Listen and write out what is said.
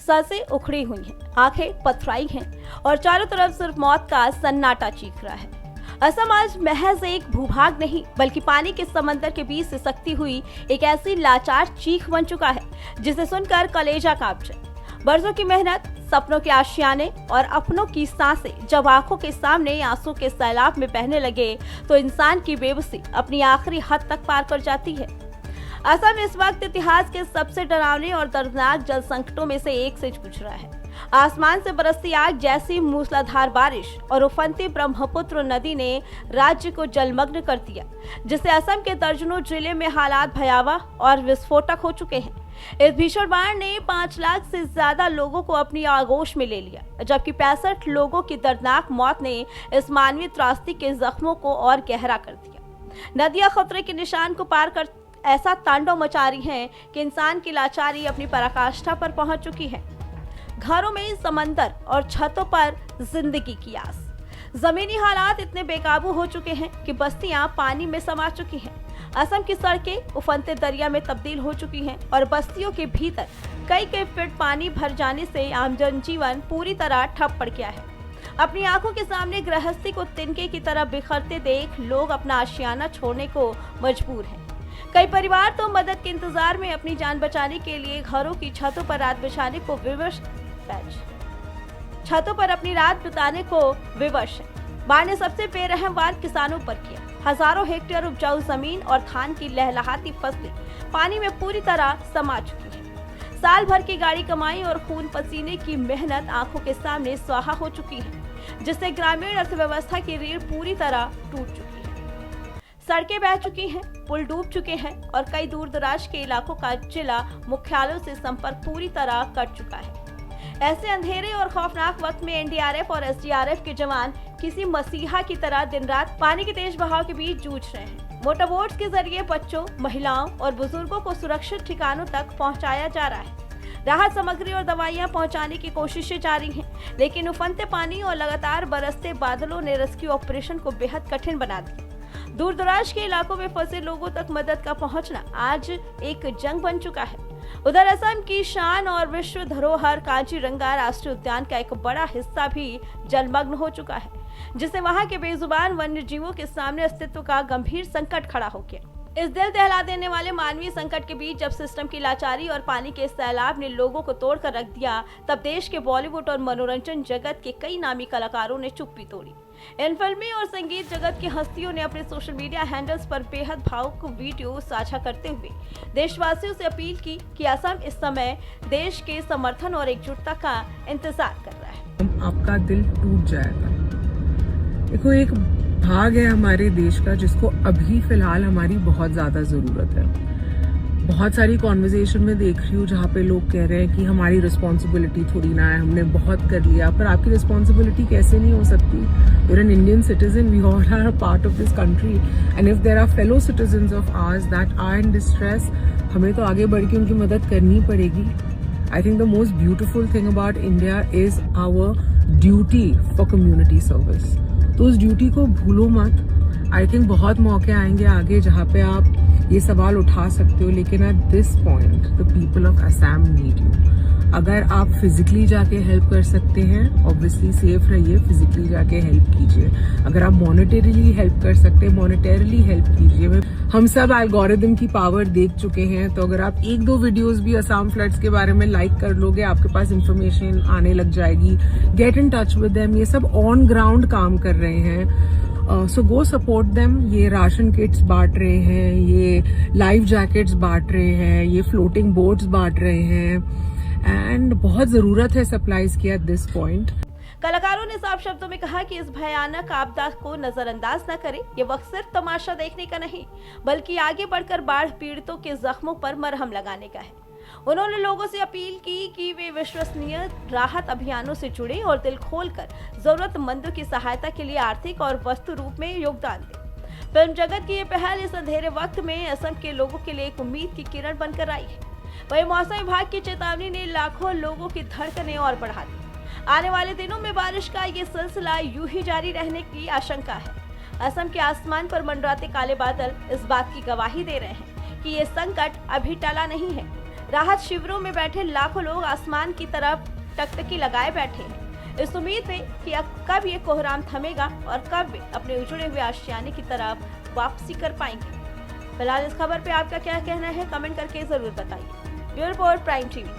सांसें उखड़ी हुई हैं, आंखें पथराई हैं और चारों तरफ सिर्फ मौत का सन्नाटा चीख रहा है। असम आज महज एक भूभाग नहीं बल्कि पानी के समंदर के बीच सिसकती हुई एक ऐसी लाचार चीख बन चुका है जिसे सुनकर कलेजा कांप जाए। बरसों की मेहनत, सपनों के आशियाने और अपनों की सांसें जब आंखों के सामने आंसू के सैलाब में बहने लगे तो इंसान की बेबसी अपनी आखिरी हद तक पार कर जाती है। असम इस वक्त इतिहास के सबसे डरावने और दर्दनाक जल संकटों में से एक से जूझ रहा है। आसमान से बरसती आग जैसी मूसलाधार बारिश और उफनती ब्रह्मपुत्र नदी ने राज्य को जलमग्न कर दिया, जिससे असम के दर्जनों जिले में हालात भयावह और विस्फोटक हो चुके हैं। इस भीषण बाढ़ ने 5 लाख से ज्यादा लोगों को अपनी आगोश में ले लिया, जबकि 65 लोगों की दर्दनाक मौत ने इस मानवीय त्रासदी के जख्मों को और गहरा कर दिया। नदियां खतरे के निशान को पार कर ऐसा तांडव मचा रही हैं कि इंसान की लाचारी अपनी पराकाष्ठा पर पहुंच चुकी है। घरों में समंदर और छतों पर जिंदगी की आस। जमीनी हालात इतने बेकाबू हो चुके हैं कि बस्तियां पानी में समा चुकी हैं। असम की सड़कें उफनते दरिया में तब्दील हो चुकी हैं और बस्तियों के भीतर कई फीट पानी भर जाने से आम जनजीवन पूरी तरह ठप पड़ गया है। अपनी आंखों के सामने गृहस्थी को तिनके की तरह बिखरते देख लोग अपना आशियाना छोड़ने को मजबूर हैं। कई परिवार तो मदद के इंतजार में अपनी जान बचाने के लिए घरों की छतों पर रात बिछाने को विवश है। बाढ़ ने सबसे बेरहम वार किसानों पर किया। हजारों हेक्टेयर उपजाऊ जमीन और धान की लहलहाती फसलें पानी में पूरी तरह समा चुकी हैं। साल भर की गाड़ी कमाई और खून पसीने की मेहनत आंखों के सामने स्वाहा हो चुकी है, जिससे ग्रामीण अर्थव्यवस्था की रीढ़ पूरी तरह टूट चुकी है। सड़कें बह चुकी हैं, पुल डूब चुके हैं और कई दूर दराज के इलाकों का जिला मुख्यालयों से संपर्क पूरी तरह कट चुका है। ऐसे अंधेरे और खौफनाक वक्त में एनडीआरएफ और एसडीआरएफ के जवान किसी मसीहा की तरह दिन रात पानी के तेज बहाव के बीच जूझ रहे हैं। मोटरबोट्स के जरिए बच्चों, महिलाओं और बुजुर्गों को सुरक्षित ठिकानों तक पहुंचाया जा रहा है। राहत सामग्री और दवाइयां पहुंचाने की कोशिशें जारी हैं, लेकिन उफनते पानी और लगातार बरसते बादलों ने रेस्क्यू ऑपरेशन को बेहद कठिन बना दिया। दूर दराज के इलाकों में फंसे लोगों तक मदद का पहुंचना आज एक जंग बन चुका है। उधर असम की शान और विश्व धरोहर काजीरंगा राष्ट्रीय उद्यान का एक बड़ा हिस्सा भी जलमग्न हो चुका है, जिससे वहां के बेजुबान वन्य जीवों के सामने अस्तित्व का गंभीर संकट खड़ा हो गया। इस दिल दहला देने वाले मानवीय संकट के बीच जब सिस्टम की लाचारी और पानी के सैलाब ने लोगों को तोड़कर रख दिया, तब देश के बॉलीवुड और मनोरंजन जगत के कई नामी कलाकारों ने चुप्पी तोड़ी। इन फिल्मी और संगीत जगत की हस्तियों ने अपने सोशल मीडिया हैंडल्स पर बेहद भावुक वीडियो साझा करते हुए देशवासियों से अपील की कि असम इस समय देश के समर्थन और एकजुटता का इंतजार कर रहा है। आपका दिल टूट जाएगा। देखो, एक भाग है हमारे देश का जिसको अभी फिलहाल हमारी बहुत ज्यादा जरूरत है। बहुत सारी कॉन्वर्जेशन में देख रही हूँ जहाँ पे लोग कह रहे हैं कि हमारी रिस्पॉन्सिबिलिटी थोड़ी ना है, हमने बहुत कर लिया। पर आपकी रिस्पॉन्सिबिलिटी कैसे नहीं हो सकती? You're an Indian citizen, we all are a part of this country, and if there are fellow citizens of ours that are in distress, हमें तो आगे बढ़ के उनकी मदद करनी पड़ेगी। I think the most beautiful thing about India is our duty for community service. तो उस ड्यूटी को भूलो मत। आई थिंक बहुत मौके आएंगे आगे जहाँ पे आप ये सवाल उठा सकते हो, लेकिन at this point the people of Assam need you. अगर आप फिजिकली जाके हेल्प कर सकते हैं, ऑब्वियसली सेफ रहिए, फिजिकली जाके हेल्प कीजिए। अगर आप मॉनेटरीली हेल्प कर सकते हैं, मॉनेटरीली हेल्प कीजिए। हम सब एल्गोरिदम की पावर देख चुके हैं, तो अगर आप 1-2 वीडियोस भी असम फ्लड्स के बारे में लाइक कर लोगे, आपके पास इंफॉर्मेशन आने लग जाएगी। Get in touch with them, ये सब ऑन ग्राउंड काम कर रहे हैं। सो गो सपोर्ट देम। ये राशन किट्स बांट रहे हैं, ये लाइफ जैकेट्स बांट रहे हैं, ये फ्लोटिंग बोट्स बांट रहे हैं, एंड बहुत जरूरत है सप्लाईज की एट दिस पॉइंट। कलाकारों ने साफ शब्दों में कहा कि इस भयानक आपदा को नजरअंदाज न करें। ये वक्त सिर्फ तमाशा देखने का नहीं, बल्कि आगे बढ़कर बाढ़ पीड़ितों के जख्मों पर मरहम लगाने का है। उन्होंने लोगों से अपील की कि वे विश्वसनीय राहत अभियानों से जुड़ें और दिल खोलकर जरूरतमंदों की सहायता के लिए आर्थिक और वस्तु रूप में योगदान दें। फिल्म जगत की ये पहल इस अंधेरे वक्त में असम के लोगों के लिए एक उम्मीद की किरण बनकर आई है। वही मौसम विभाग की चेतावनी ने लाखों लोगों की धड़कनें और बढ़ा दी। आने वाले दिनों में बारिश का ये सिलसिला यूं ही जारी रहने की आशंका है। असम के आसमान पर मंडराते काले बादल इस बात की गवाही दे रहे हैं कि ये संकट अभी टला नहीं है। राहत शिविरों में बैठे लाखों लोग आसमान की तरफ टकटकी लगाए बैठे हैं, इस उम्मीद में कि कब ये कोहराम थमेगा और कब वे अपने उजड़े हुए आशियाने की तरफ वापसी कर पाएंगे। फिलहाल इस खबर पे आपका क्या कहना है, कमेंट करके जरूर बताइए। Bureau report, prime TV.